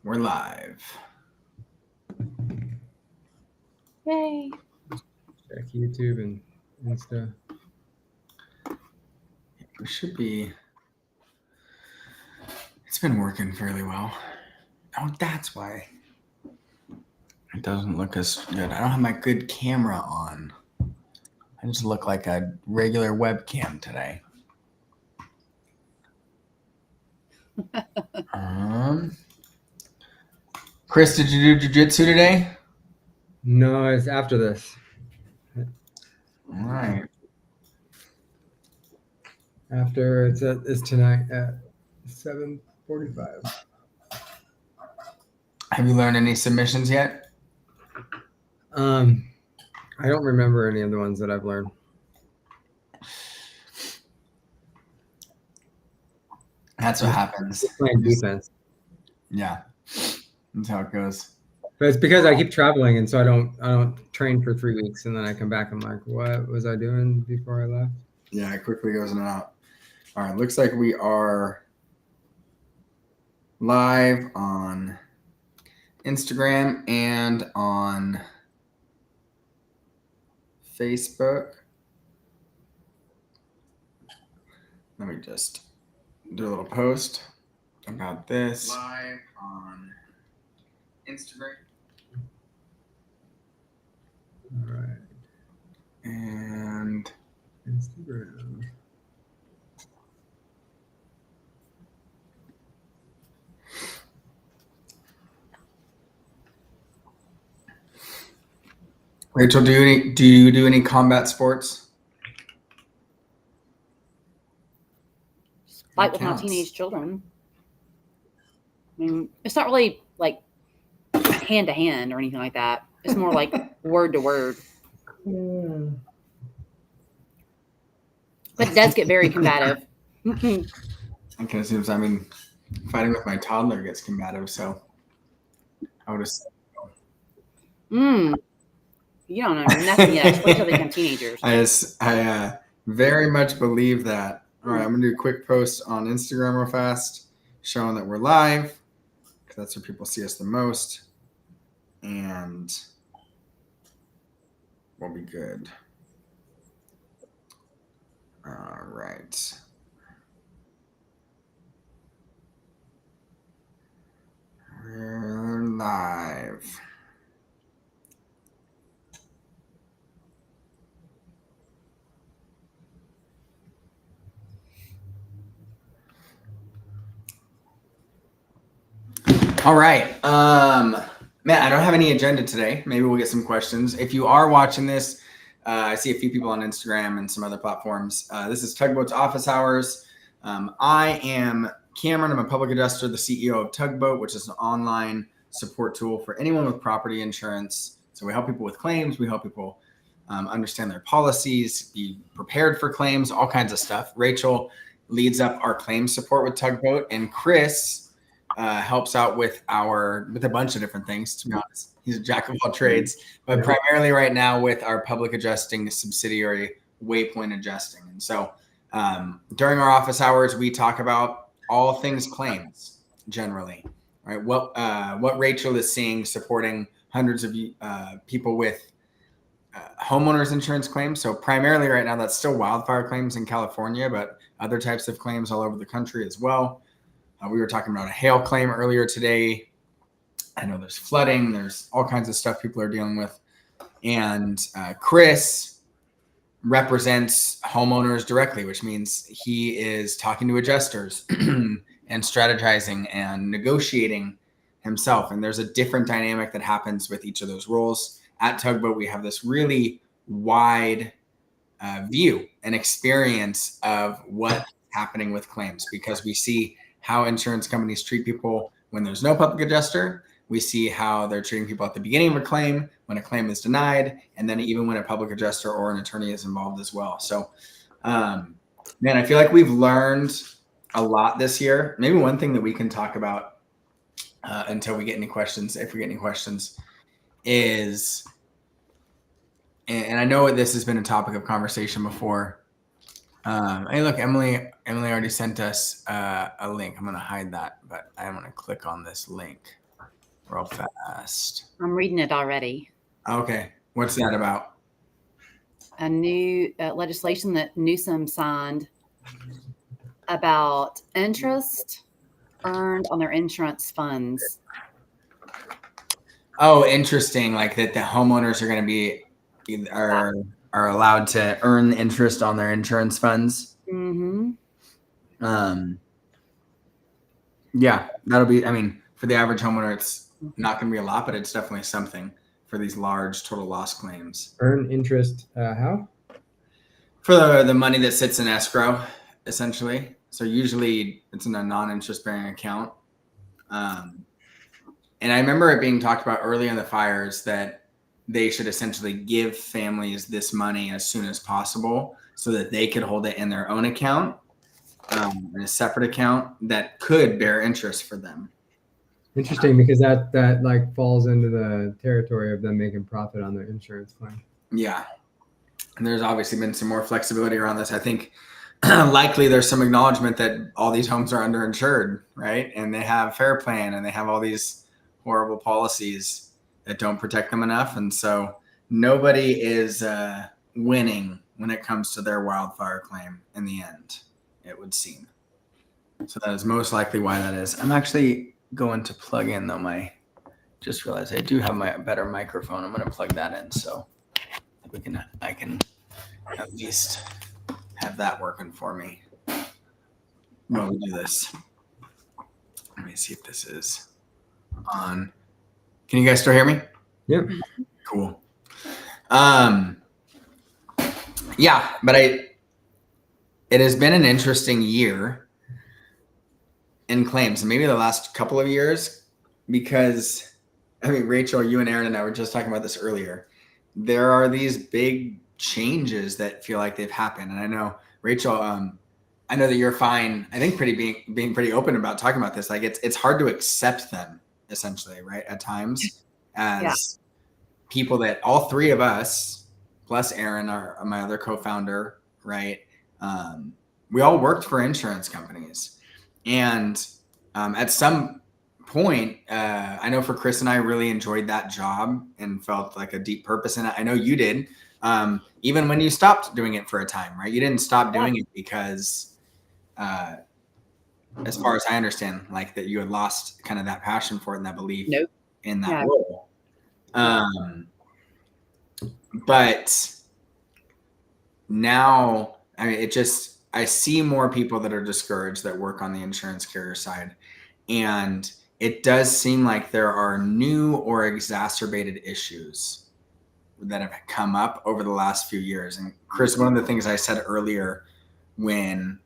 We're live. Yay. Check YouTube and Insta. We should be. It's been working fairly well. Oh, that's why it doesn't look as good. I don't have my good camera on. I just look like a regular webcam today. Chris, did you do jiu-jitsu today? No, it's after this. All right. After it's tonight at 7:45. Have you learned any submissions yet? I don't remember any of the ones that I've learned. That's what happens. Just playing defense. Yeah, that's how it goes. But it's because I keep traveling, and so I don't train for 3 weeks, and then I come back. I'm like, what was I doing before I left? Yeah, it quickly goes in and out. All right, looks like we are live on Instagram and on Facebook. Let me just do a little post about this. Live on Instagram. All right. And Instagram. Rachel, do you do any combat sports? Fight with my teenage children. I mean, it's not really like hand to hand or anything like that. It's more like word to word. But it does get very combative. I can assume. I mean, fighting with my toddler gets combative, so I would assume. You don't know nothing yet. Wait till they become teenagers. I very much believe that. All right, I'm going to do a quick post on Instagram real fast showing that we're live because that's where people see us the most. And we'll be good. All right. We're live. All right. Man, I don't have any agenda today. Maybe we'll get some questions. If you are watching this, I see a few people on Instagram and some other platforms. This is Tugboat's Office Hours. I am Cameron. I'm a public adjuster, the CEO of Tugboat, which is an online support tool for anyone with property insurance. So we help people with claims. We help people understand their policies, be prepared for claims, all kinds of stuff. Rachel leads up our claims support with Tugboat, and Chris helps out with a bunch of different things. To be honest, he's a jack of all trades, but primarily right now with our public adjusting subsidiary, Waypoint Adjusting. And so during our office hours, we talk about all things claims generally. Right? What Rachel is seeing supporting hundreds of people with homeowners insurance claims. So primarily right now, that's still wildfire claims in California, but other types of claims all over the country as well. We were talking about a hail claim earlier today. I know there's flooding. There's all kinds of stuff people are dealing with. And Chris represents homeowners directly, which means he is talking to adjusters and strategizing and negotiating himself. And there's a different dynamic that happens with each of those roles. At Tugboat, we have this really wide view and experience of what's happening with claims because we see how insurance companies treat people when there's no public adjuster. We see how they're treating people at the beginning of a claim, when a claim is denied, and then even when a public adjuster or an attorney is involved as well. So, man, I feel like we've learned a lot this year. Maybe one thing that we can talk about until we get any questions, if we get any questions, is, and I know this has been a topic of conversation before. Hey, look, Emily already sent us a link. I'm going to hide that, but I'm going to click on this link. real fast. I'm reading it already. Okay. What's that about? A new legislation that Newsom signed about interest earned on their insurance funds. Oh, interesting. Like that the homeowners are going to be are allowed to earn interest on their insurance funds. Mm-hmm. Yeah, that'll be, I mean, for the average homeowner, it's not going to be a lot, but it's definitely something for these large total loss claims. Earn interest, how? For the money that sits in escrow, essentially. So usually it's in a non-interest bearing account. And I remember it being talked about early in the fires that they should essentially give families this money as soon as possible so that they could hold it in their own account, in a separate account that could bear interest for them. Interesting, because that like falls into the territory of them making profit on their insurance claim. Yeah. And there's obviously been some more flexibility around this. I think likely there's some acknowledgement that all these homes are underinsured, right? And they have Fair Plan and they have all these horrible policies that don't protect them enough. And so nobody is winning when it comes to their wildfire claim in the end, it would seem. So that is most likely why that is. I'm actually going to plug in though just realized I do have my better microphone. I'm going to plug that in so I can at least have that working for me while we do this. Let me see if this is on. Can you guys still hear me? Yep. Cool. Yeah, but it has been an interesting year in claims, and maybe the last couple of years, because I mean, Rachel, you and Aaron and I were just talking about this earlier. There are these big changes that feel like they've happened. And I know, Rachel, I know that you're fine. I think being pretty open about talking about this. Like it's hard to accept them essentially, right? At times as people that all three of us, plus Aaron, my other co-founder, right? We all worked for insurance companies. And at some point, I know for Chris and I really enjoyed that job and felt like a deep purpose in it. I know you did. Even when you stopped doing it for a time, right? You didn't stop doing it because, as far as I understand, like that you had lost kind of that passion for it and that belief in that role. But now, I mean, I see more people that are discouraged that work on the insurance carrier side. And it does seem like there are new or exacerbated issues that have come up over the last few years. And Chris, one of the things I said earlier when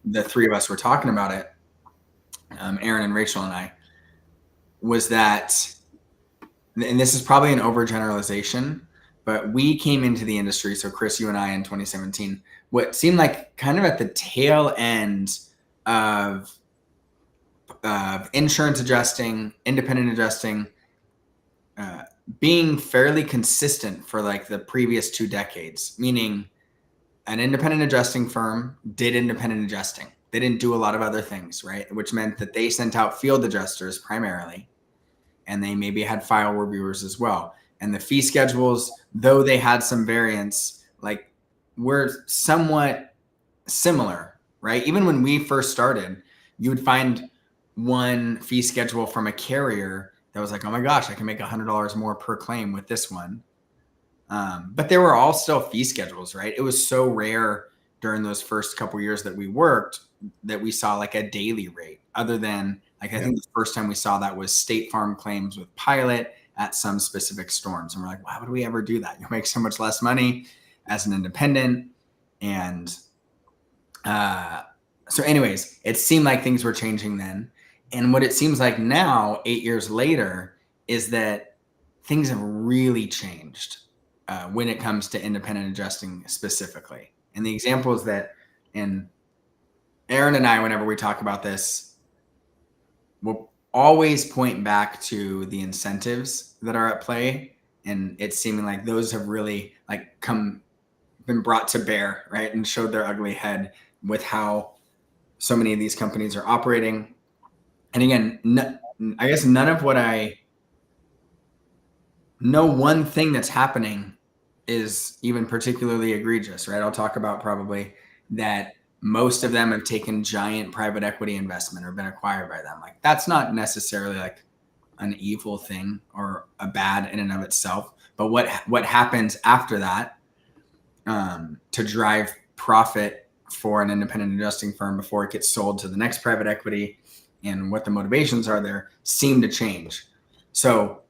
the three of us were talking about it, Aaron and Rachel and I, was that, and this is probably an overgeneralization, but we came into the industry, so Chris, you and I in 2017, what seemed like kind of at the tail end of insurance adjusting, independent adjusting, being fairly consistent for like the previous 2 decades, meaning an independent adjusting firm did independent adjusting. They didn't do a lot of other things, right? Which meant that they sent out field adjusters primarily, and they maybe had file reviewers as well. And the fee schedules, though they had some variance, like were somewhat similar, right? Even when we first started, you would find one fee schedule from a carrier that was like, oh my gosh, I can make $100 more per claim with this one. But they were all still fee schedules, right? It was so rare during those first couple years that we worked that we saw like a daily rate, other than like, I think the first time we saw that was State Farm claims with Pilot at some specific storms. And we're like, why would we ever do that? You'll make so much less money as an independent. And so anyways, it seemed like things were changing then. And what it seems like now, 8 years later, is that things have really changed when it comes to independent adjusting specifically. And the examples that, and Aaron and I, whenever we talk about this, we'll always point back to the incentives that are at play. And it's seeming like those have really like been brought to bear, right? And showed their ugly head with how so many of these companies are operating. And again, I guess none of what I no one thing that's happening is even particularly egregious, right? I'll talk about probably that most of them have taken giant private equity investment or been acquired by them. Like that's not necessarily like an evil thing or a bad in and of itself, but what happens after that to drive profit for an independent adjusting firm before it gets sold to the next private equity and what the motivations are there seem to change. So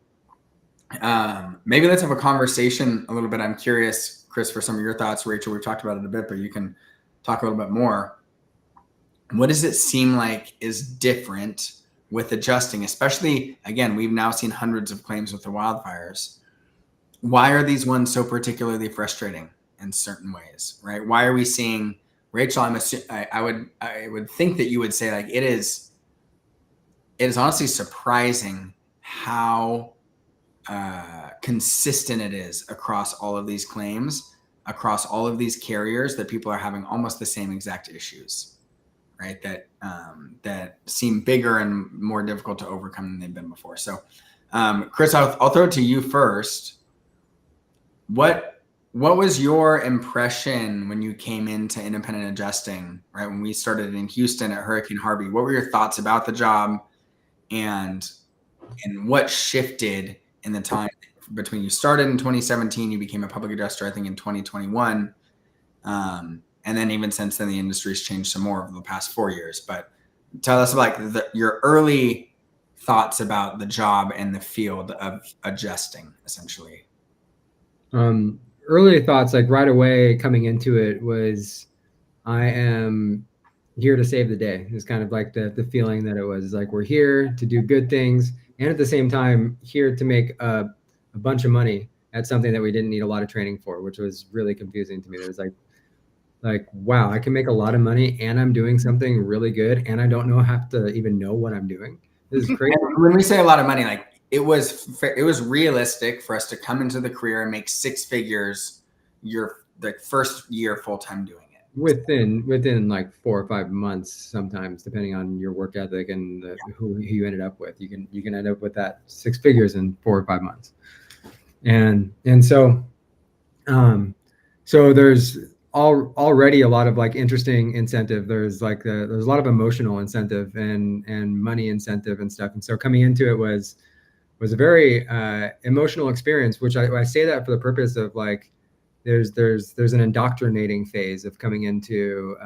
maybe let's have a conversation a little bit. I'm curious, Chris, for some of your thoughts. Rachel, we've talked about it a bit, but you can talk a little bit more. What does it seem like is different with adjusting, especially, again, we've now seen hundreds of claims with the wildfires. Why are these ones so particularly frustrating in certain ways, right? Why are we seeing, Rachel, I would think that you would say like it is honestly surprising how consistent it is across all of these claims, across all of these carriers, that people are having almost the same exact issues, right? That seem bigger and more difficult to overcome than they've been before. So, Chris, I'll throw it to you first. What was your impression when you came into independent adjusting, right? When we started in Houston at Hurricane Harvey, what were your thoughts about the job, and what shifted in the time between you started in 2017, you became a public adjuster, I think in 2021. And then even since then, the industry's changed some more over the past 4 years. But tell us like your early thoughts about the job and the field of adjusting, essentially. Early thoughts, like right away coming into it, was I am here to save the day. It's kind of like the feeling that it was like, we're here to do good things, and at the same time here to make a bunch of money at something that we didn't need a lot of training for, which was really confusing to me. It was like, wow, I can make a lot of money and I'm doing something really good and I don't have to even know what I'm doing. This is crazy. When we say a lot of money, like it was realistic for us to come into the career and make six figures your first year full-time doing it. Within like 4 or 5 months, sometimes depending on your work ethic and who you ended up with, you can end up with that 6 figures in 4 or 5 months. And so there's already a lot of like interesting incentive. There's a lot of emotional incentive and money incentive and stuff. And so coming into it was a very emotional experience, which I say that for the purpose of like, there's an indoctrinating phase of coming into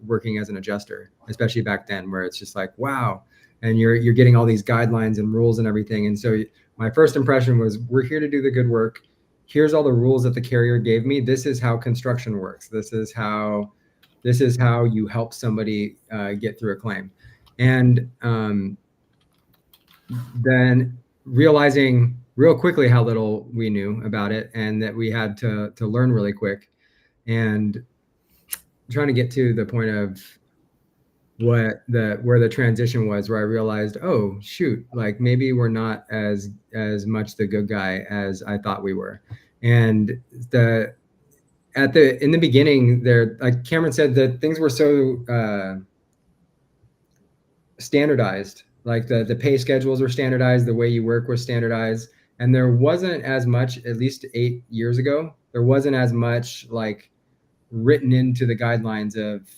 working as an adjuster, especially back then, where it's just like, wow. And you're getting all these guidelines and rules and everything. And so my first impression was, we're here to do the good work. Here's all the rules that the carrier gave me. This is how construction works. This is how you help somebody get through a claim. And then realizing real quickly how little we knew about it, and that we had to learn really quick, and trying to get to the point of where the transition was, where I realized, oh shoot, like maybe we're not as much the good guy as I thought we were. And in the beginning there, like Cameron said, that things were so standardized, like the pay schedules were standardized, the way you work was standardized, and there wasn't as much, at least 8 years ago, there wasn't as much like written into the guidelines of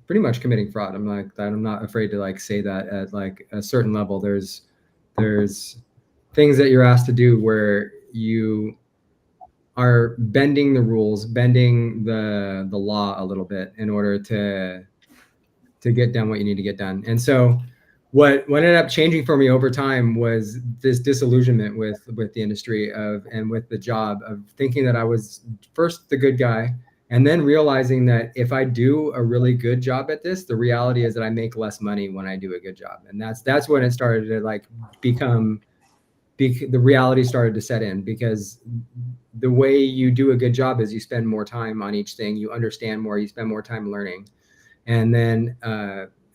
pretty much committing fraud. I'm not afraid to like say that at like a certain level. There's things that you're asked to do where you are bending the rules, bending the law a little bit in order to get done what you need to get done. And so what ended up changing for me over time was this disillusionment with the industry and with the job, of thinking that I was first the good guy, and then realizing that if I do a really good job at this, the reality is that I make less money when I do a good job. And that's when it started to like the reality started to set in, because the way you do a good job is you spend more time on each thing, you understand more, you spend more time learning. And then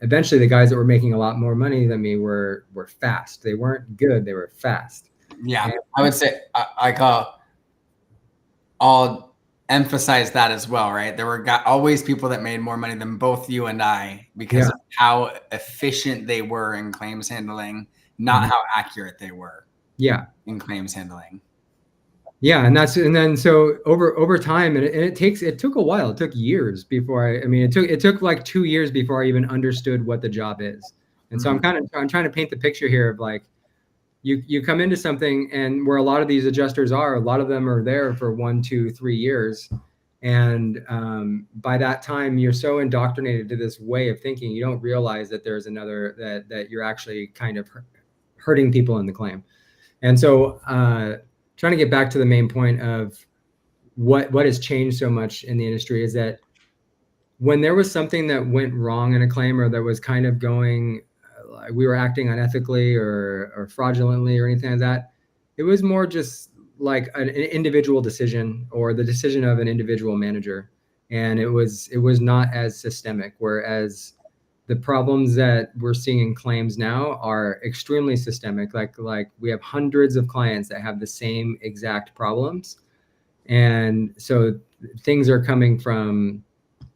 eventually the guys that were making a lot more money than me were fast. They weren't good, they were fast. Yeah, and I would say I'll emphasize that as well, right? There were always people that made more money than both you and I, because of how efficient they were in claims handling, not how accurate they were. Yeah. in claims handling. Yeah, and then so over time, and it took a while. It took years before it took like 2 years before I even understood what the job is. And so I'm trying to paint the picture here of like you come into something, and where a lot of these adjusters are, a lot of them are there for 1, 2, 3 years, and by that time you're so indoctrinated to this way of thinking, you don't realize that there's another that you're actually kind of hurting people in the claim. And so trying to get back to the main point of what has changed so much in the industry is that when there was something that went wrong in a claim, or that was kind of going, we were acting unethically or fraudulently or anything like that, it was more just like an individual decision, or the decision of an individual manager. And it was not as systemic, whereas the problems that we're seeing in claims now are extremely systemic. Like we have hundreds of clients that have the same exact problems. And so things are coming from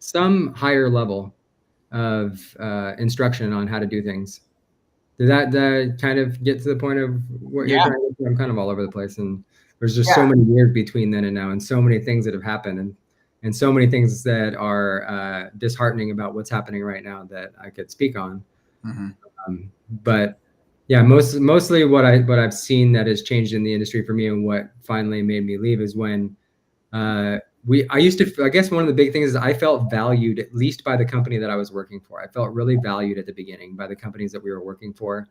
some higher level of instruction on how to do things. Does that kind of get to the point of what you're trying to do? I'm kind of all over the place, and there's just so many years between then and now, and so many things that have happened, and so many things that are disheartening about what's happening right now that I could speak on. But yeah, mostly what I've seen that has changed in the industry for me, and what finally made me leave, is when I guess one of the big things is I felt valued, at least by the company that I was working for. I felt really valued at the beginning by the companies that we were working for.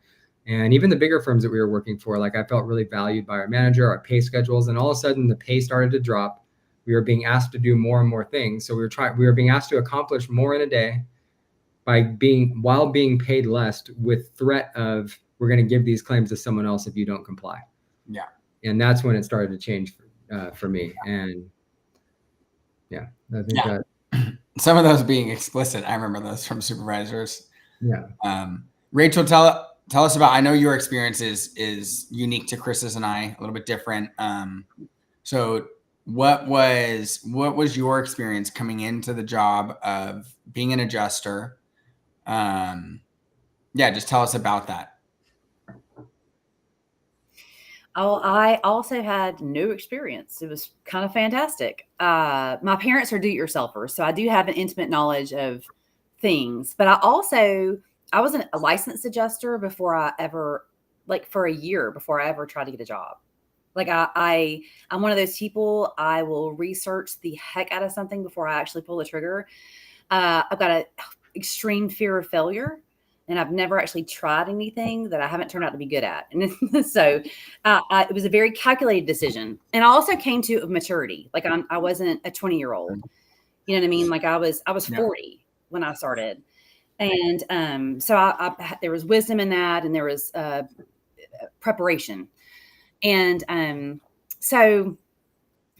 And even the bigger firms that we were working for, like I felt really valued by our manager, our pay schedules, and all of a sudden the pay started to drop. We were being asked to do more and more things. So we were being asked to accomplish more in a day while being paid less, with threat of, we're going to give these claims to someone else if you don't comply. Yeah. And that's when it started to change for me. And yeah, I think that some of those being explicit, I remember those from supervisors. Yeah. Rachel, tell us about, I know your experience is unique to Chris's and I, a little bit different. So what was your experience coming into the job of being an adjuster? Just tell us about that. Oh, I also had no experience. It was kind of fantastic. My parents are do-it-yourselfers, so I do have an intimate knowledge of things. But I was a licensed adjuster before I ever, for a year before I ever tried to get a job. I'm one of those people, I will research the heck out of something before I actually pull the trigger. I've got an extreme fear of failure, and I've never actually tried anything that I haven't turned out to be good at. And so it was a very calculated decision. And I also came to maturity. I wasn't a 20-year-old, you know what I mean? I was 40 when I started. And so there was wisdom in that, and there was preparation. And so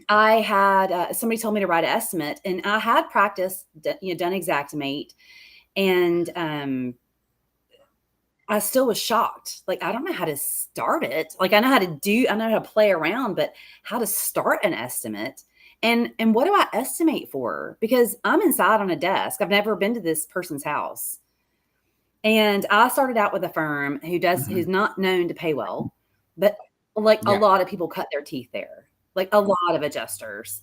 I had somebody told me to write an estimate, and I had practiced, done Xactimate, and I still was shocked. I don't know how to start it. I know how to play around, but how to start an estimate, and what do I estimate for? Because I'm inside on a desk. I've never been to this person's house, and I started out with a firm who's not known to pay well, but a lot of people cut their teeth there. A lot of adjusters.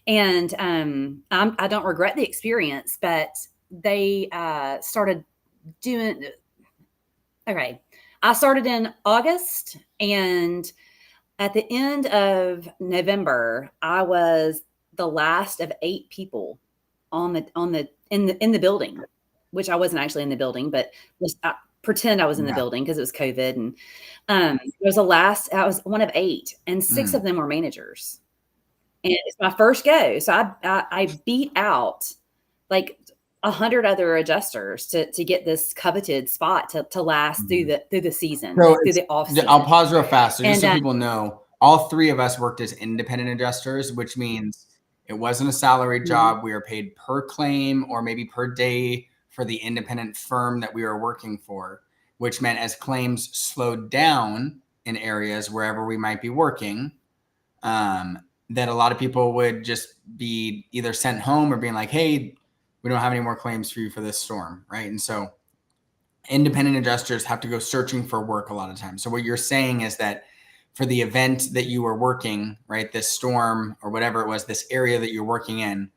And I don't regret the experience, but they started doing, okay. I started in August, and at the end of November, I was the last of 8 people in the building, which I wasn't actually in the building, but pretend I was in the building because it was COVID. And I was one of 8, and 6 of them were managers. And it's my first go. So I beat out 100 other adjusters to get this coveted spot to last through the season, through the off season. I'll pause real fast. So people know, all 3 of us worked as independent adjusters, which means it wasn't a salaried job. We were paid per claim, or maybe per day, for the independent firm that we were working for, which meant as claims slowed down in areas wherever we might be working, that a lot of people would just be either sent home or being like, hey, we don't have any more claims for you for this storm, right? And so independent adjusters have to go searching for work a lot of times. So what you're saying is that for the event that you were working, right? This storm or whatever it was, this area that you're working in,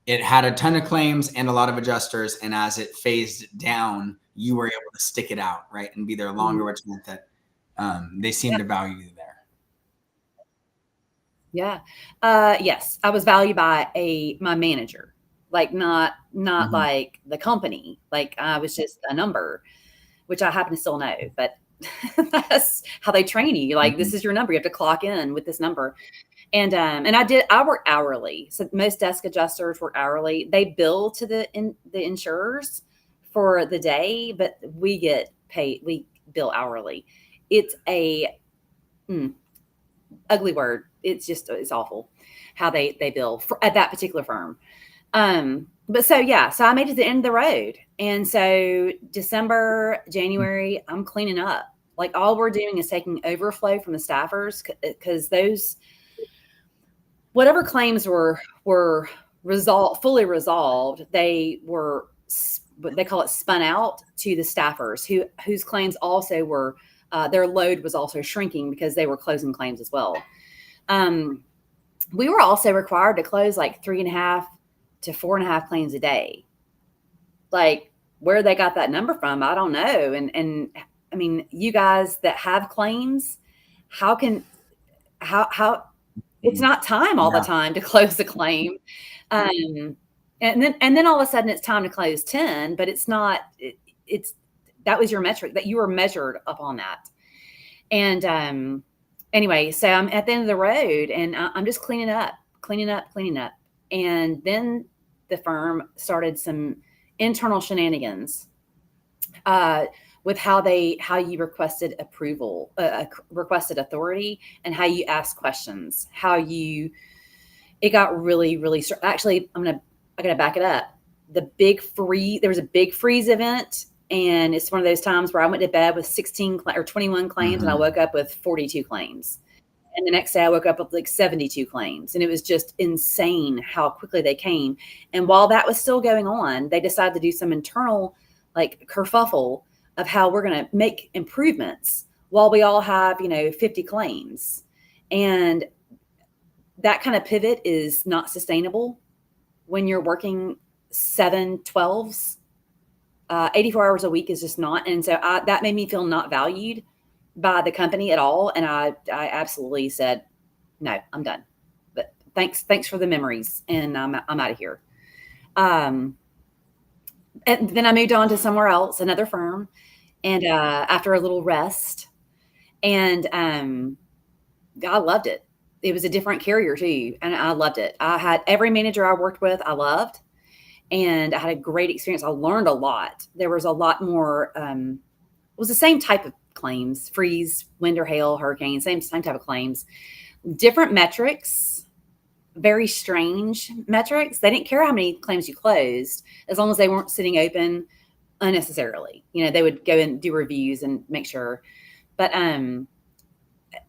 it had a ton of claims and a lot of adjusters. And as it phased down, you were able to stick it out, right? And be there longer, which meant that they seemed to value you there. Yeah. Yes. I was valued by my manager, like not like the company. Like I was just a number, which I happen to still know, but that's how they train you. Like, this is your number. You have to clock in with this number. And I work hourly. So most desk adjusters work hourly. They bill to the insurers for the day, but we get paid. We bill hourly. It's a ugly word. It's awful how they bill at that particular firm. But so I made it to the end of the road. And so December, January, I'm cleaning up. Like, all we're doing is taking overflow from the staffers, because those, whatever claims were fully resolved, they call it spun out to the staffers whose claims also were, their load was also shrinking because they were closing claims as well. We were also required to close like 3.5 to 4.5 claims a day. Like, where they got that number from, I don't know. And I mean, you guys that have claims, how it's not time all the time to close the claim. And then all of a sudden it's time to close 10, but it's not, that was your metric, that you were measured upon that. And, anyway, so I'm at the end of the road, and I'm just cleaning up. And then the firm started some internal shenanigans with how you requested approval, requested authority, and how you asked questions. It got really, really. Actually, I gotta back it up. There was a big freeze event. And it's one of those times where I went to bed with 21 claims, and I woke up with 42 claims. And the next day I woke up with like 72 claims. And it was just insane how quickly they came. And while that was still going on, they decided to do some internal like kerfuffle of how we're going to make improvements while we all have, 50 claims. And that kind of pivot is not sustainable when you're working 7/12s. 84 hours a week is just not. And so that made me feel not valued by the company at all. And I absolutely said, no, I'm done. But thanks for the memories. And I'm out of here. And then I moved on to somewhere else, another firm. And after a little rest, and I loved it. It was a different carrier too. And I loved it. I had every manager I worked with, I loved. And I had a great experience. I learned a lot. There was a lot more, it was the same type of claims: freeze, wind or hail, hurricane, same type of claims, different metrics, very strange metrics. They didn't care how many claims you closed, as long as they weren't sitting open unnecessarily. They would go and do reviews and make sure. But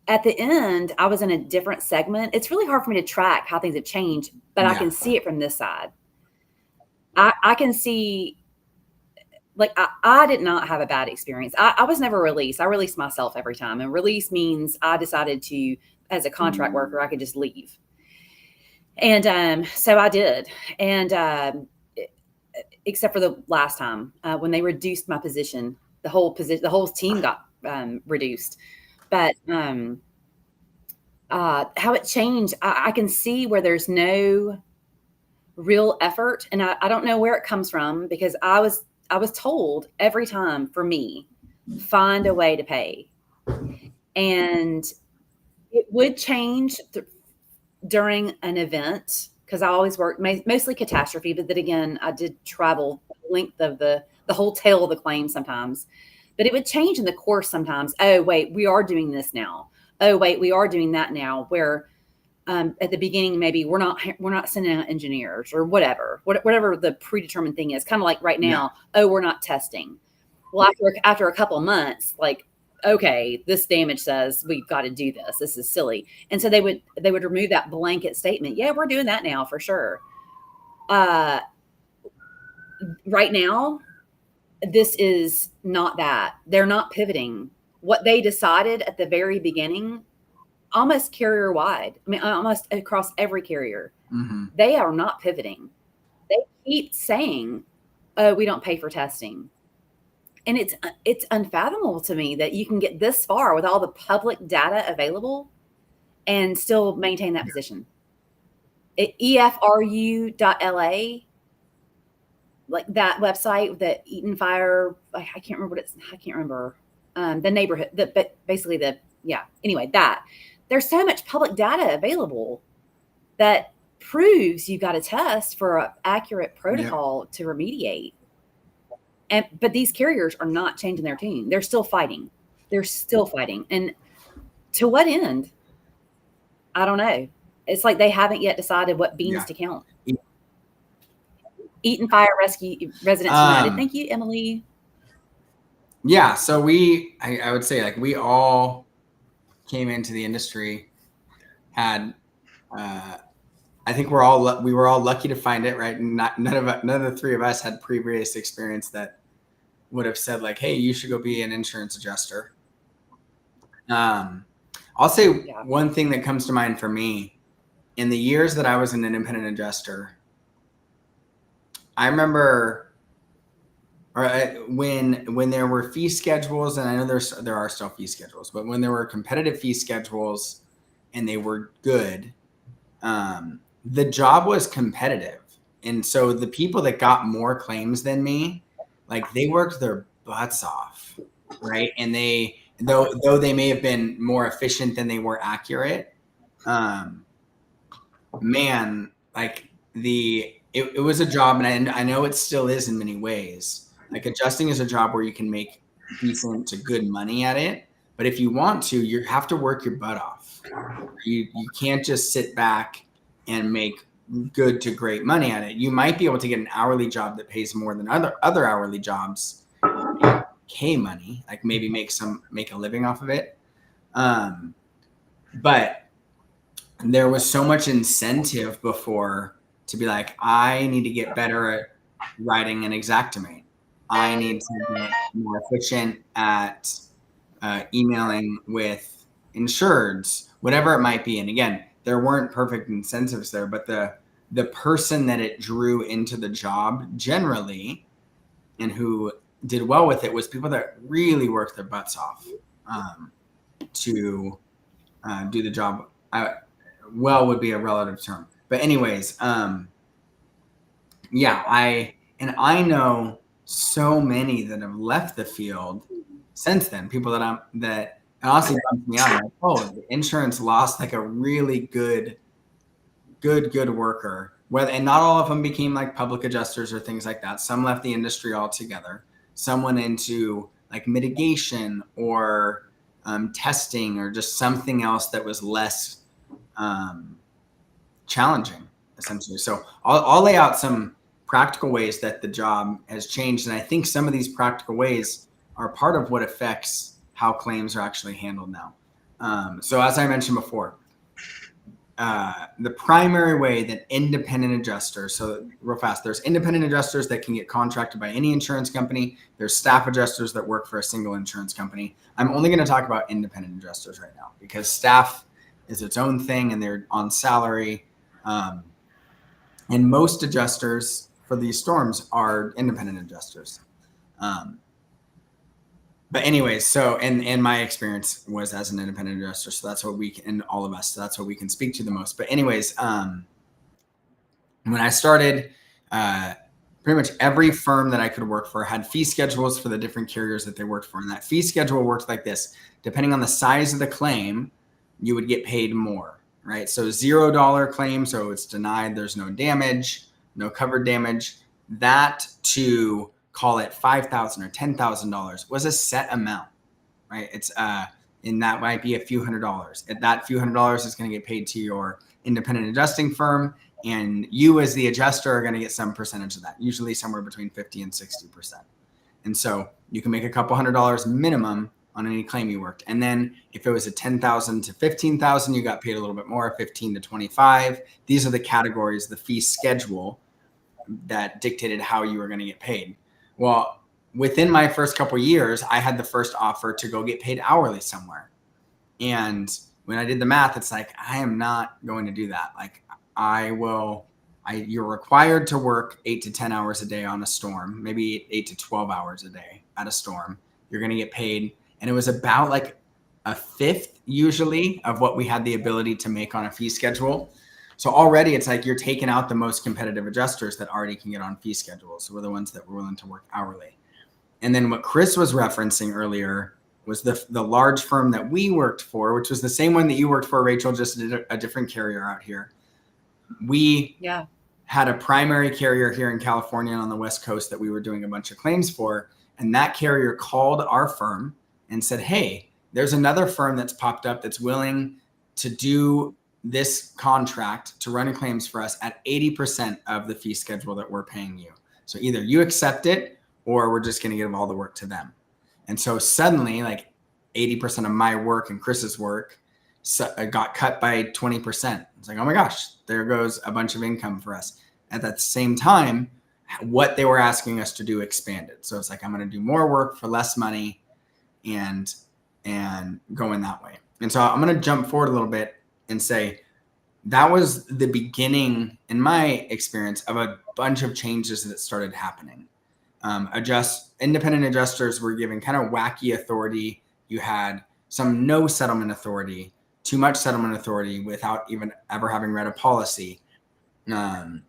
at the end, I was in a different segment. It's really hard for me to track how things have changed, but I can see it from this side. I can see, like, I did not have a bad experience. I was never released. I released myself every time. And release means I decided to, as a contract worker, I could just leave. And so I did. And except for the last time when they reduced my position, the whole team got reduced. But how it changed, I can see where there's no real effort. And I don't know where it comes from, because I was told every time, for me, find a way to pay. And it would change during an event, because I always worked mostly catastrophe, but then again, I did travel the length of the whole tail of the claim sometimes. But it would change in the course sometimes. Oh, wait, we are doing this now. Oh, wait, we are doing that now. Where at the beginning, maybe we're not sending out engineers or whatever the predetermined thing is. Kind of like right now, oh, we're not testing. Well, after a couple of months, like, okay, this damage says we've got to do this. This is silly. And so they would remove that blanket statement. Yeah, we're doing that now for sure. Right now, this is not that. They're not pivoting. What they decided at the very beginning almost carrier wide. I mean, almost across every carrier. Mm-hmm. They are not pivoting. They keep saying, "Oh, we don't pay for testing." And it's unfathomable to me that you can get this far with all the public data available and still maintain that position. EFRU.LA, like that website that Eaton Fire, I can't remember what it's, I can't remember the neighborhood, but basically anyway, that there's so much public data available that proves you got to test for an accurate protocol to remediate. But these carriers are not changing their tune. They're still fighting. And to what end? I don't know. It's like they haven't yet decided what beans to count. Eaton Fire Rescue Residents United. Thank you, Emily. Yeah. So I would say like we all came into the industry, had, I think we were all lucky to find it, right? None of the three of us had previous experience that would have said like, hey, you should go be an insurance adjuster. I'll say one thing that comes to mind for me in the years that I was an independent adjuster. I remember when there were fee schedules, and I know there are still fee schedules, but when there were competitive fee schedules and they were good, the job was competitive. And so the people that got more claims than me, like they worked their butts off, right? And though they may have been more efficient than they were accurate, man, like it was a job, and I know it still is in many ways. Like adjusting is a job where you can make decent to good money at it, but if you want to, you have to work your butt off. You can't just sit back and make good to great money at it. You might be able to get an hourly job that pays more than other hourly jobs, okay, money, like maybe make a living off of it. But there was so much incentive before to be like, I need to get better at writing an Xactimate. I need to get more efficient at emailing with insureds, whatever it might be. And again, there weren't perfect incentives there, but the person that it drew into the job generally and who did well with it was people that really worked their butts off to do the job. Well would be a relative term. But anyways, I know so many that have left the field since then. People that honestly bumps me out. Like, oh, the insurance lost like a really good worker. And not all of them became like public adjusters or things like that. Some left the industry altogether. Some went into like mitigation or testing or just something else that was less challenging, essentially. So I'll lay out some practical ways that the job has changed. And I think some of these practical ways are part of what affects how claims are actually handled now. So as I mentioned before, the primary way that independent adjusters, so real fast, there's independent adjusters that can get contracted by any insurance company. There's staff adjusters that work for a single insurance company. I'm only going to talk about independent adjusters right now because staff is its own thing and they're on salary. And most adjusters for these storms are independent adjusters. But anyways, so, and my experience was as an independent adjuster. So that's what we can, and all of us, so that's what we can speak to the most. But anyways, when I started, pretty much every firm that I could work for had fee schedules for the different carriers that they worked for. And that fee schedule worked like this. Depending on the size of the claim, you would get paid more, right? So $0 claim, so it's denied, there's no damage, no covered damage. That to call it $5,000 or $10,000 was a set amount, right? It's and that might be a few $100s. At that few $100 is going to get paid to your independent adjusting firm, and you as the adjuster are going to get some percentage of that, usually somewhere between 50 and 60%. And so you can make a couple $100 minimum on any claim you worked. And then if it was a $10,000 to $15,000, you got paid a little bit more, 15 to 25. These are the categories, the fee schedule that dictated how you were going to get paid. Well, within my first couple of years, I had the first offer to go get paid hourly somewhere. And when I did the math, it's like, I am not going to do that. Like you're required to work 8 to 10 hours a day on a storm, maybe 8 to 12 hours a day at a storm. You're going to get paid. And it was about like a fifth usually of what we had the ability to make on a fee schedule. So already it's like you're taking out the most competitive adjusters that already can get on fee schedules. So we're the ones that were willing to work hourly. And then what Chris was referencing earlier was the large firm that we worked for, which was the same one that you worked for, Rachel, just a different carrier out here. We had a primary carrier here in California and on the West Coast that we were doing a bunch of claims for. And that carrier called our firm and said, hey, there's another firm that's popped up that's willing to do this contract to run claims for us at 80% of the fee schedule that we're paying you. So either you accept it or we're just going to give all the work to them. And so suddenly like 80% of my work and Chris's work got cut by 20%. It's like, oh my gosh, there goes a bunch of income for us. At that same time, what they were asking us to do expanded. So it's like, I'm going to do more work for less money and going that way. And so I'm going to jump forward a little bit and say that was the beginning, in my experience, of a bunch of changes that started happening. Independent adjusters were given kind of wacky authority. You had some no settlement authority, too much settlement authority without even ever having read a policy. And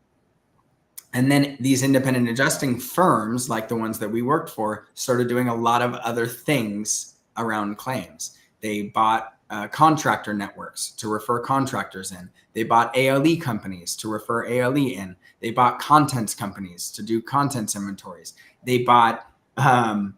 then these independent adjusting firms, like the ones that we worked for, started doing a lot of other things around claims. They bought contractor networks to refer contractors in. They bought ALE companies to refer ALE in. They bought contents companies to do contents inventories. They bought, the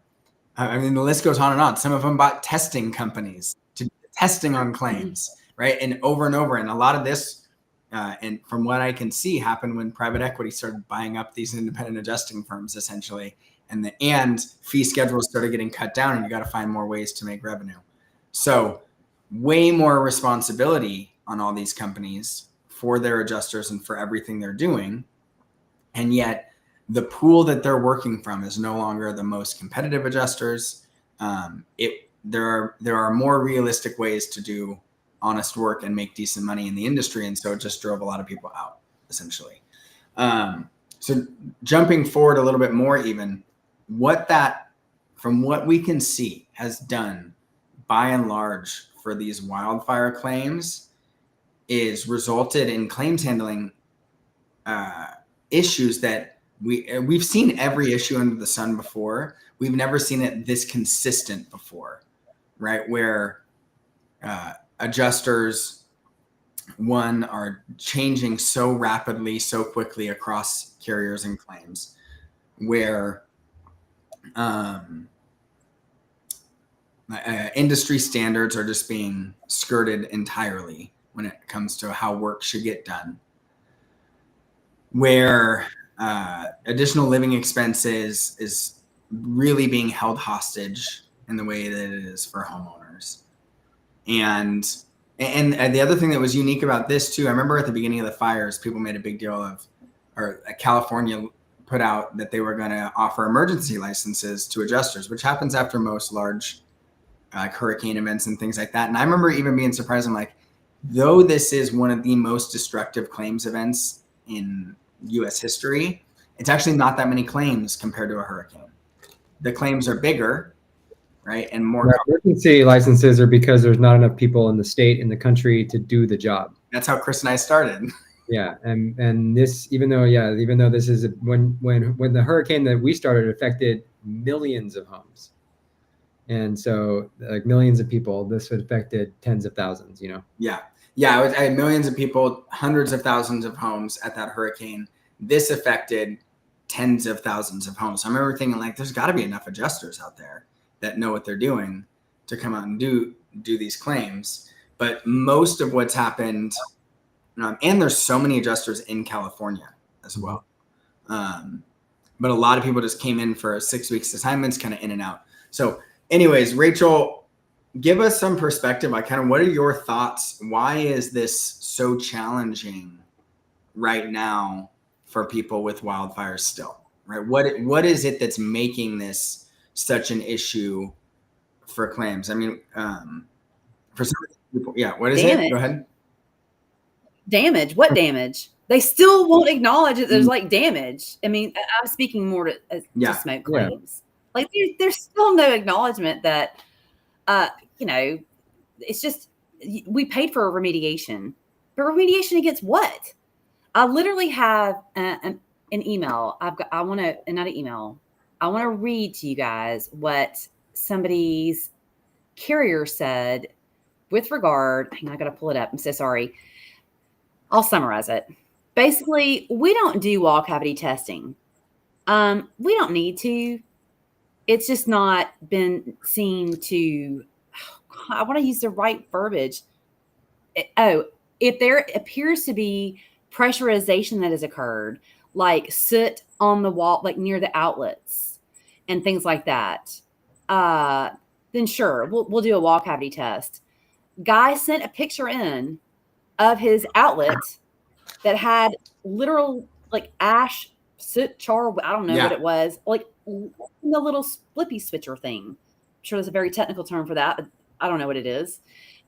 list goes on and on. Some of them bought testing companies to do testing on claims, right? And over. And a lot of this, and from what I can see, happened when private equity started buying up these independent adjusting firms, essentially. And fee schedules started getting cut down, and you got to find more ways to make revenue. So way more responsibility on all these companies for their adjusters and for everything they're doing. And yet the pool that they're working from is no longer the most competitive adjusters. There are more realistic ways to do honest work and make decent money in the industry. And so it just drove a lot of people out, essentially. So jumping forward a little bit more, even from what we can see, has done by and large for these wildfire claims is resulted in claims handling issues that we've seen every issue under the sun before. We've never seen it this consistent before, right? Where adjusters, are changing so rapidly, so quickly across carriers and claims, where industry standards are just being skirted entirely when it comes to how work should get done, where additional living expenses is really being held hostage in the way that it is for homeowners. And the other thing that was unique about this too, I remember at the beginning of the fires, people made a big deal of, or California put out that they were going to offer emergency licenses to adjusters, which happens after most large hurricane events and things like that. And I remember even being surprised. I'm like, though this is one of the most destructive claims events in U.S. history, it's actually not that many claims compared to a hurricane. The claims are bigger, right? And more. Emergency licenses are because there's not enough people in the state, in the country to do the job. That's how Chris and I started. Yeah. And this, even though this is when the hurricane that we started affected millions of homes. And so like millions of people, this affected tens of thousands, Yeah. I had millions of people, hundreds of thousands of homes at that hurricane. This affected tens of thousands of homes. I remember thinking like, there's got to be enough adjusters out there that know what they're doing to come out and do these claims. But most of what's happened, and there's so many adjusters in California as well. But a lot of people just came in for 6 weeks assignments, kind of in and out. So anyways, Rachel, give us some perspective. Like kind of what are your thoughts? Why is this so challenging right now for people with wildfires still, right? What is it that's making this such an issue for claims? I mean, for some, Yeah. What is Damn it? it. Go ahead. Damage. What damage? They still won't acknowledge that there's like damage. I mean, I'm speaking more to smoke claims. Like there's still no acknowledgement that, you know, it's just we paid for a remediation, but remediation against what? I literally have an email. I want to read to you guys what somebody's carrier said with regard. Hang on, I got to pull it up. I'm so sorry. I'll summarize it. Basically, we don't do wall cavity testing. We don't need to. It's just not been seen to. I want to use the right verbiage. If there appears to be pressurization that has occurred, like soot on the wall, like near the outlets and things like that, then sure, we'll do a wall cavity test. Guy sent a picture in of his outlet that had literal like ash, soot, char. I don't know what it was, like the little flippy switcher thing. I'm sure there's a very technical term for that, but I don't know what it is.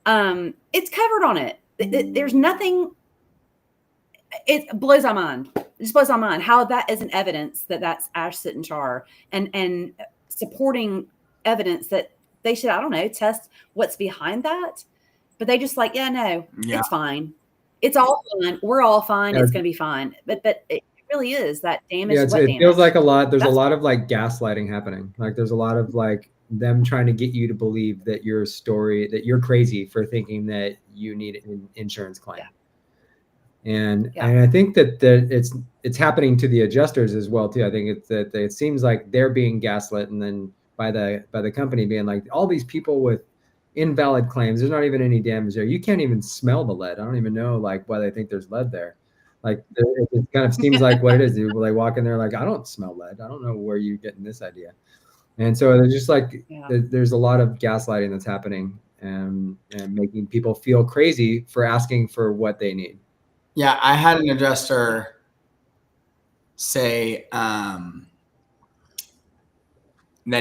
It's covered on it. There's nothing. It blows my mind. It just blows my mind how that isn't evidence that that's ash, soot, and char, and supporting evidence that they should, I don't know, test what's behind that. But they just like, it's fine. It's all fine. We're all fine. It's going to be fine. But it really is that damage. Yeah, it feels like a lot. There's a lot of like gaslighting happening. Like there's a lot of like them trying to get you to believe that your story, that you're crazy for thinking that you need an insurance claim. And I think that it's happening to the adjusters as well too. I think it's that it seems like they're being gaslit, and then by the company being like, all these people with invalid claims, there's not even any damage there. You can't even smell the lead. I don't even know like why they think there's lead there. Like it kind of seems like what it is. People like walk in there like, I don't smell lead. I don't know where you're getting this idea. And so they're just like, there's a lot of gaslighting that's happening and making people feel crazy for asking for what they need. Yeah, I had an adjuster say that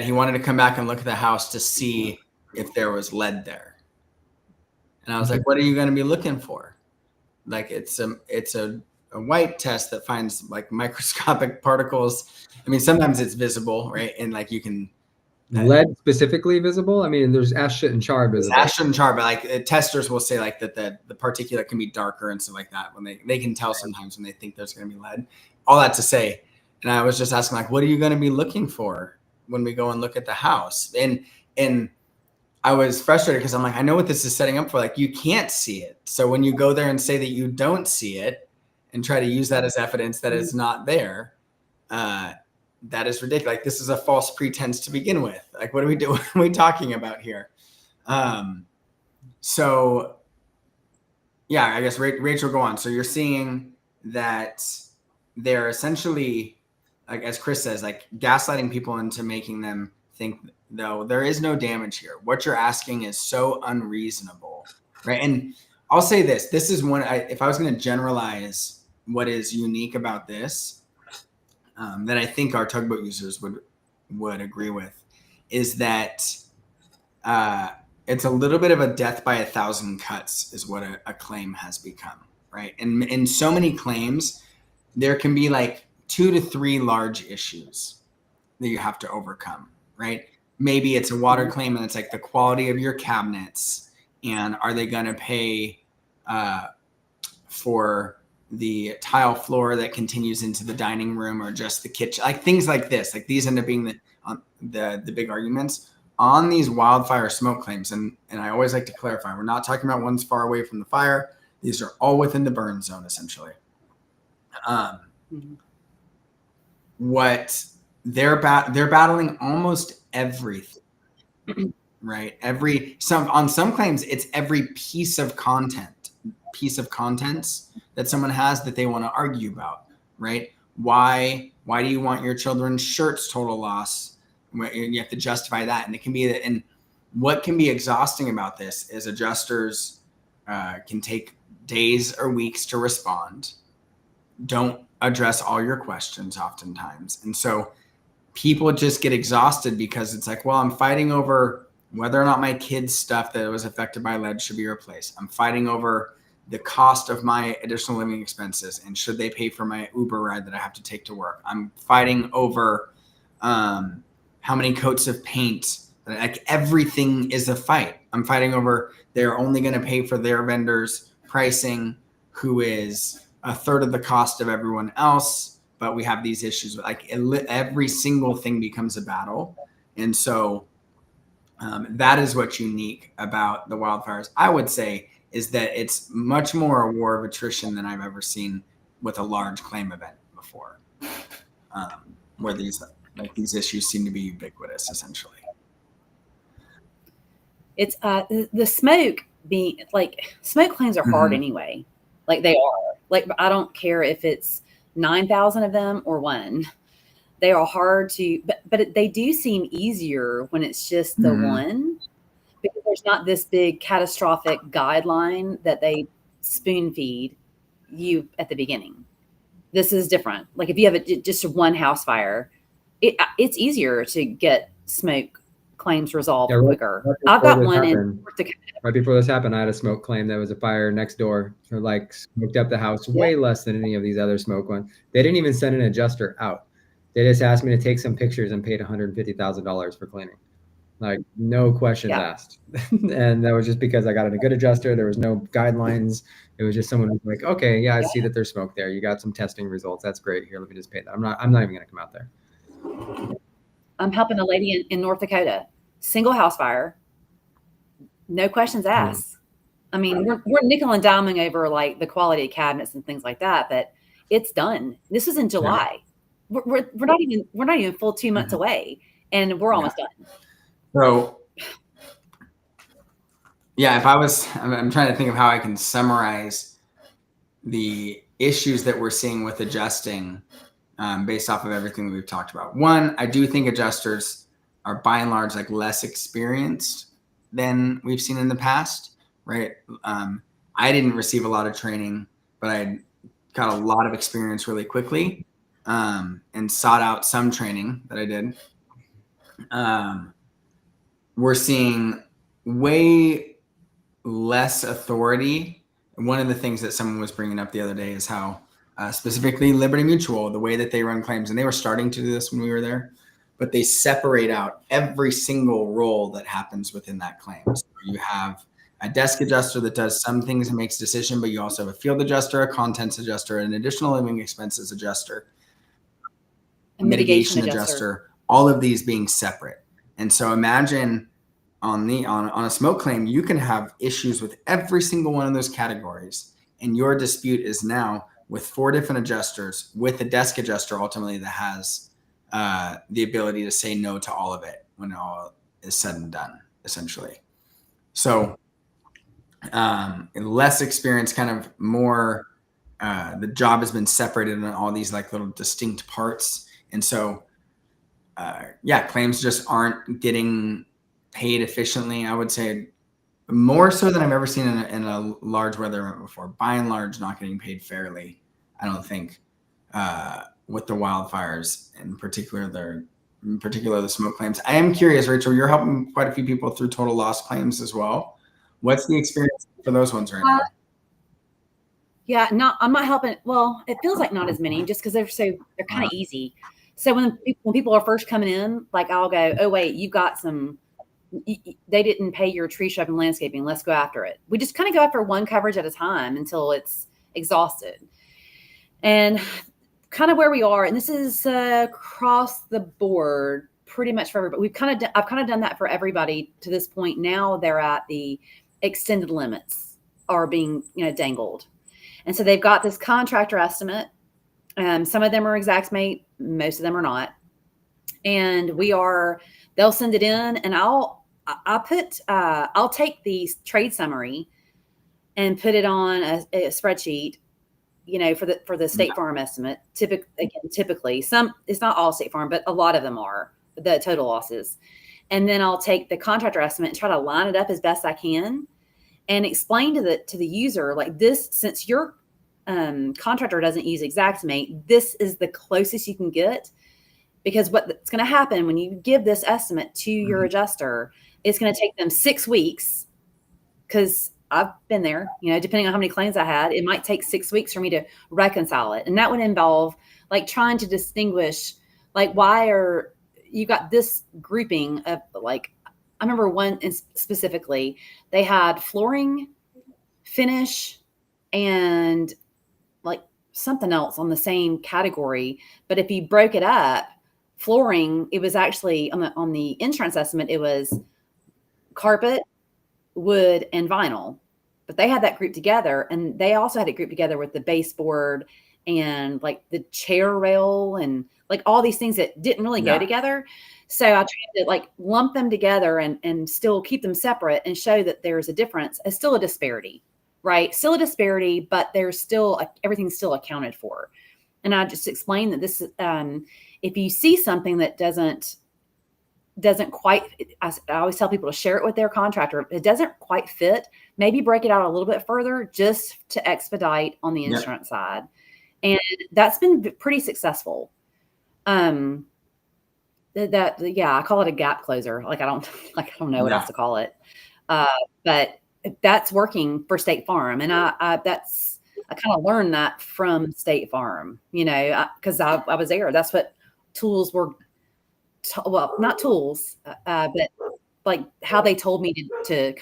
he wanted to come back and look at the house to see if there was lead there. And I was like, what are you going to be looking for? Like it's a white test that finds like microscopic particles. I mean, sometimes it's visible, right? And like you can lead specifically visible. I mean, there's ash, shit, and char visible. Ash and char, but like testers will say like that the particulate can be darker and stuff like that when they can tell sometimes when they think there's going to be lead. All that to say, and I was just asking like, what are you going to be looking for when we go and look at the house? And I was frustrated because I'm like, I know what this is setting up for. Like, you can't see it. So when you go there and say that you don't see it and try to use that as evidence that it's not there, that is ridiculous. Like, this is a false pretense to begin with. Like, what are we doing? What are we talking about here? So yeah, I guess Rachel, go on. So you're seeing that they're essentially, like, as Chris says, like gaslighting people into making them think, no, there is no damage here. What you're asking is so unreasonable, right? And I'll say this is one, if I was going to generalize what is unique about this, that I think our tugboat users would agree with, is that it's a little bit of a death by 1,000 cuts is what a claim has become, right? And in so many claims, there can be like 2 to 3 large issues that you have to overcome, right? Maybe it's a water claim and it's like the quality of your cabinets, and are they going to pay for the tile floor that continues into the dining room or just the kitchen, like things like this. Like these end up being the big arguments on these wildfire smoke claims. And I always like to clarify, we're not talking about ones far away from the fire. These are all within the burn zone, essentially. What they're battling almost everything, right? On some claims, it's every piece of contents that someone has that they want to argue about, right? Why do you want your children's shirts total loss? You have to justify that. And it can be that. And what can be exhausting about this is adjusters can take days or weeks to respond, don't address all your questions oftentimes. And so people just get exhausted because it's like, well, I'm fighting over whether or not my kids' stuff that was affected by lead should be replaced. I'm fighting over the cost of my additional living expenses and should they pay for my Uber ride that I have to take to work. I'm fighting over how many coats of paint. Like everything is a fight. I'm fighting over they're only going to pay for their vendors pricing, who is a third of the cost of everyone else. But we have these issues. Like every single thing becomes a battle. And so that is what's unique about the wildfires, I would say, is that it's much more a war of attrition than I've ever seen with a large claim event before, where these issues seem to be ubiquitous, essentially. It's the smoke being like smoke claims are hard anyway. Like they are. Like I don't care if it's 9,000 of them or one. They are hard to, but they do seem easier when it's just the one, because there's not this big catastrophic guideline that they spoon feed you at the beginning. This is different. Like if you have just one house fire, it's easier to get smoke claims resolved quicker. I've got one in North Dakota. Right before this happened, I had a smoke claim that was a fire next door. So like smoked up the house way less than any of these other smoke ones. They didn't even send an adjuster out. They just asked me to take some pictures and paid $150,000 for cleaning. Like no questions asked. And that was just because I got a good adjuster. There was no guidelines. It was just someone who was like, okay, yeah, I see that there's smoke there. You got some testing results. That's great. Here, let me just pay that. I'm not even going to come out there. I'm helping a lady in North Dakota, single house fire, no questions asked. I mean, we're nickel and diming over like the quality of cabinets and things like that, but it's done. This was in July. We're not even full 2 months away, and we're almost done. So, yeah, I'm trying to think of how I can summarize the issues that we're seeing with adjusting based off of everything that we've talked about. One, I do think adjusters are by and large like less experienced than we've seen in the past, right? I didn't receive a lot of training, but I got a lot of experience really quickly and sought out some training that I did. We're seeing way less authority. One of the things that someone was bringing up the other day is how specifically Liberty Mutual, the way that they run claims, and they were starting to do this when we were there, but they separate out every single role that happens within that claim. So you have a desk adjuster that does some things and makes a decision, but you also have a field adjuster, a contents adjuster, an additional living expenses adjuster, a mitigation adjuster, all of these being separate. And so imagine on a smoke claim, you can have issues with every single one of those categories, and your dispute is now with 4 different adjusters with a desk adjuster ultimately that has the ability to say no to all of it when all is said and done, essentially. So less experience, kind of more, the job has been separated into all these like little distinct parts. And so, claims just aren't getting paid efficiently. I would say more so than I've ever seen in a large weather event before. By and large, not getting paid fairly, I don't think, with the wildfires, in particular the smoke claims. I am curious, Rachel, you're helping quite a few people through total loss claims as well. What's the experience for those ones right now? Yeah, I'm not helping. Well, it feels like not as many, just because they're kind of easy. So when people are first coming in, like I'll go, oh wait, you've got they didn't pay your tree shrub and landscaping. Let's go after it. We just kind of go after one coverage at a time until it's exhausted. And kind of where we are, and this is across the board pretty much for everybody. I've kind of done that for everybody to this point. Now they're at the extended limits are being dangled. And so they've got this contractor estimate. Some of them are Xactimate, most of them are not. And they'll send it in, and I'll take the trade summary and put it on a spreadsheet, for the State Farm estimate. Typically, some, it's not all State Farm, but a lot of them are the total losses. And then I'll take the contractor estimate and try to line it up as best I can and explain to the user, like, this, since your contractor doesn't use Xactimate, this is the closest you can get, because what's going to happen when you give this estimate to your adjuster, it's going to take them 6 weeks, because I've been there, depending on how many claims I had, it might take 6 weeks for me to reconcile it. And that would involve like trying to distinguish, like, why are you got this grouping of, like, I remember one specifically, they had flooring, finish, and like something else on the same category. But if you broke it up, flooring, it was actually on the insurance estimate, it was carpet, wood, and vinyl. But they had that grouped together, and they also had it grouped together with the baseboard and like the chair rail and like all these things that didn't really go together. So I tried to like lump them together and still keep them separate and show that there's a difference. It's still a disparity, right? Still a disparity, but there's still everything's still accounted for. And I just explained that this, if you see something that doesn't quite, I always tell people to share it with their contractor. If it doesn't quite fit, maybe break it out a little bit further just to expedite on the insurance side. And that's been pretty successful. I call it a gap closer. I don't know what else to call it. But that's working for State Farm. And I kind of learned that from State Farm, because I was there. That's what tools were. Not tools, but like how they told me to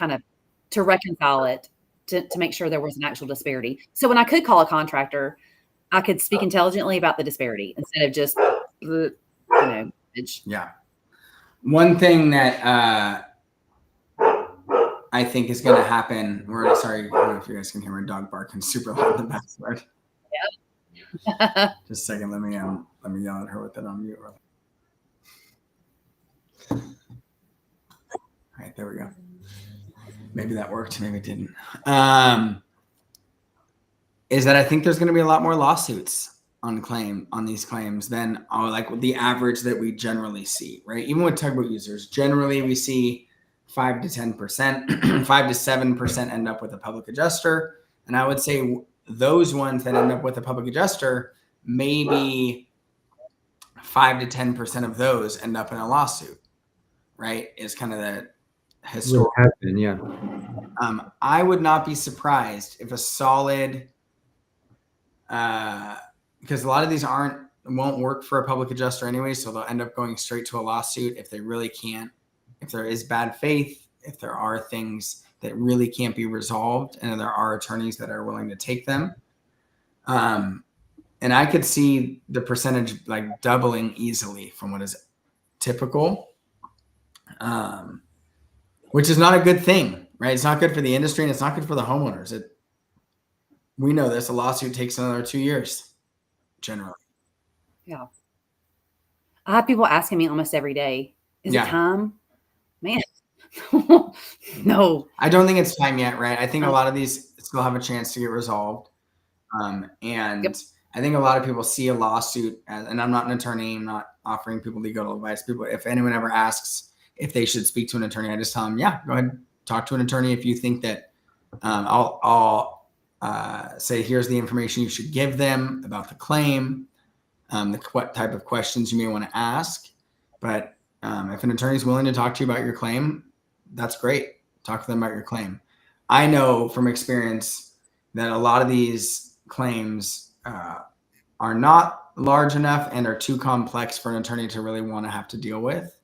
reconcile it to make sure there was an actual disparity. So when I could call a contractor, I could speak intelligently about the disparity instead of just, Yeah. One thing that I think is going to happen. Sorry, I don't know if you guys can hear my dog barking super loud in the background. Yeah. Just a second. Let me yell at her with it on mute. All right, there we go. Maybe that worked. Maybe it didn't. Is that I think there's going to be a lot more lawsuits on these claims than like the average that we generally see, right? Even with tugboat users, generally we see 5 to 10%, 5 to 7% end up with a public adjuster. And I would say those ones that end up with a public adjuster, maybe 5 to 10% of those end up in a lawsuit, right? Is kind of the historic. Yeah. I would not be surprised if a solid, because a lot of these won't work for a public adjuster anyway, so they'll end up going straight to a lawsuit if they really can't, if there is bad faith, if there are things that really can't be resolved, and there are attorneys that are willing to take them. And I could see the percentage like doubling easily from what is typical, which is not a good thing, right? It's not good for the industry, and it's not good for the homeowners. We know this. A lawsuit takes another 2 years, generally. Yeah. I have people asking me almost every day, is it time? Man, no. I don't think it's time yet, right? I think a lot of these still have a chance to get resolved. I think a lot of people see a lawsuit as, and I'm not an attorney, I'm not offering people legal advice. If anyone ever asks if they should speak to an attorney, I just tell them, yeah, go ahead, talk to an attorney. If you think that I'll say, here's the information you should give them about the claim, what type of questions you may want to ask. But if an attorney is willing to talk to you about your claim, that's great. Talk to them about your claim. I know from experience that a lot of these claims are not large enough and are too complex for an attorney to really want to have to deal with,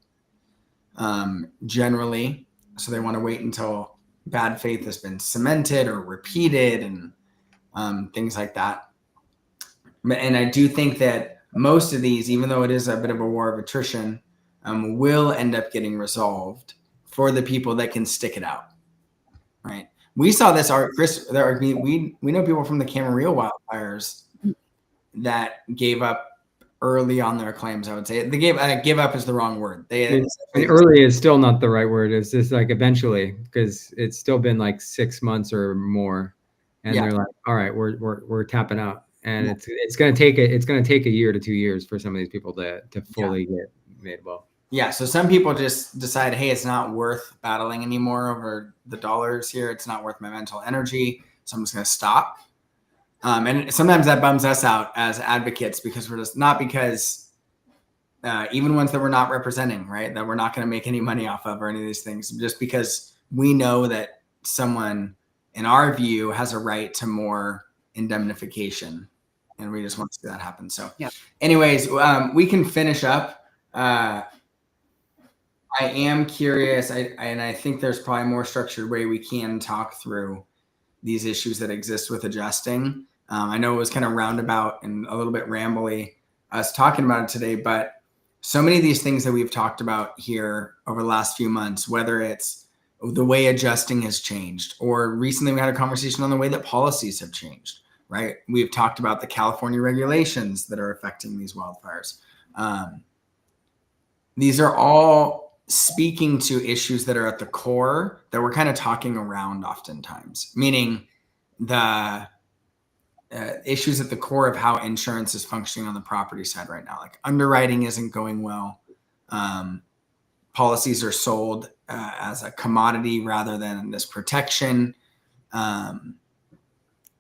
generally. So they want to wait until bad faith has been cemented or repeated and things like that. And I do think that most of these, even though it is a bit of a war of attrition, will end up getting resolved for the people that can stick it out, right? We saw this, Chris. We know people from the Camarillo wildfires that gave up early on their claims. I would say they give up is the wrong word. Early is still not the right word. It's just like eventually, because it's still been like 6 months or more, and they're like, all right, we're tapping out, and it's going to take a year to 2 years for some of these people to fully get made well. Yeah, so some people just decide, hey, it's not worth battling anymore over the dollars here. It's not worth my mental energy, so I'm just going to stop. And sometimes that bums us out as advocates because we're just not because even ones that we're not representing, right? That we're not going to make any money off of or any of these things, just because we know that someone, in our view, has a right to more indemnification, and we just want to see that happen. So, anyways, we can finish up. I am curious, and I think there's probably a more structured way we can talk through these issues that exist with adjusting. I know it was kind of roundabout and a little bit rambly us talking about it today, but so many of these things that we've talked about here over the last few months, whether it's the way adjusting has changed, or recently we had a conversation on the way that policies have changed, right? We've talked about the California regulations that are affecting these wildfires. These are all speaking to issues that are at the core that we're kind of talking around oftentimes, meaning the issues at the core of how insurance is functioning on the property side right now. Like underwriting isn't going well. Policies are sold as a commodity rather than this protection. And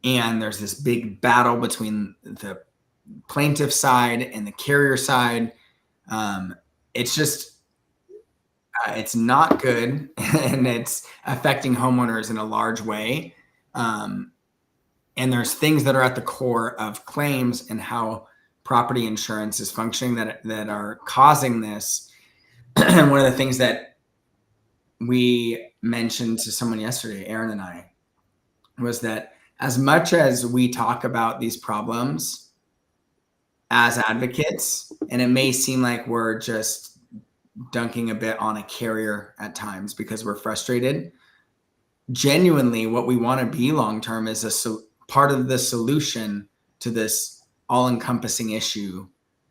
there's this big battle between the plaintiff side and the carrier side. It's just, it's not good, and it's affecting homeowners in a large way. And there's things that are at the core of claims and how property insurance is functioning that are causing this. And one of the things that we mentioned to someone yesterday, Aaron and I, was that as much as we talk about these problems as advocates, and it may seem like we're just dunking a bit on a carrier at times because we're frustrated, genuinely what we want to be long-term is part of the solution to this all-encompassing issue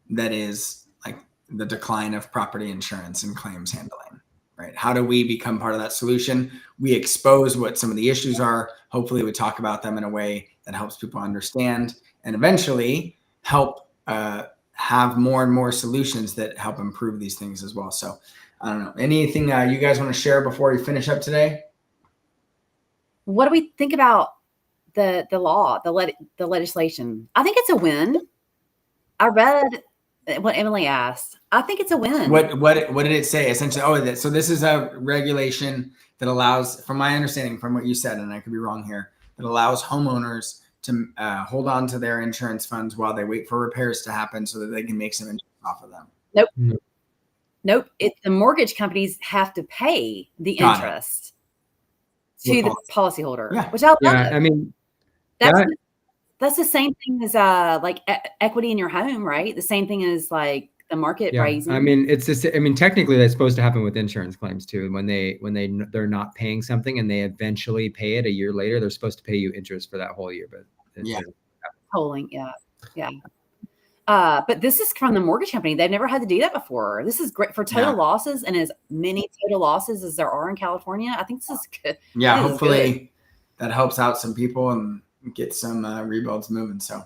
that is like the decline of property insurance and claims handling, right? How do we become part of that solution? We expose what some of the issues are. Hopefully we talk about them in a way that helps people understand, and eventually help have more and more solutions that help improve these things as well. So I don't know, anything you guys want to share before we finish up today? What do we think about the law, the legislation? I think it's a win. I read what Emily asked. I think it's a win. What did it say? Essentially, so this is a regulation that allows, from my understanding, from what you said, and I could be wrong here, that allows homeowners to hold on to their insurance funds while they wait for repairs to happen so that they can make some interest off of them. Nope. The mortgage companies have to pay the interest to the policyholder, which I love. Yeah, I mean, that's the same thing as like equity in your home, right? The same thing as like the market raising. I mean, it's just, I mean, technically that's supposed to happen with insurance claims too. When they're not paying something and they eventually pay it a year later, they're supposed to pay you interest for that whole year. But tolling, but this is from the mortgage company. They've never had to do that before. This is great for total losses, and as many total losses as there are in California. I think this is good. Yeah, hopefully that helps out some people and get some rebuilds moving. So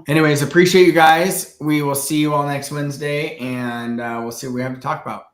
anyways, appreciate you guys. We will see you all next Wednesday, and we'll see what we have to talk about.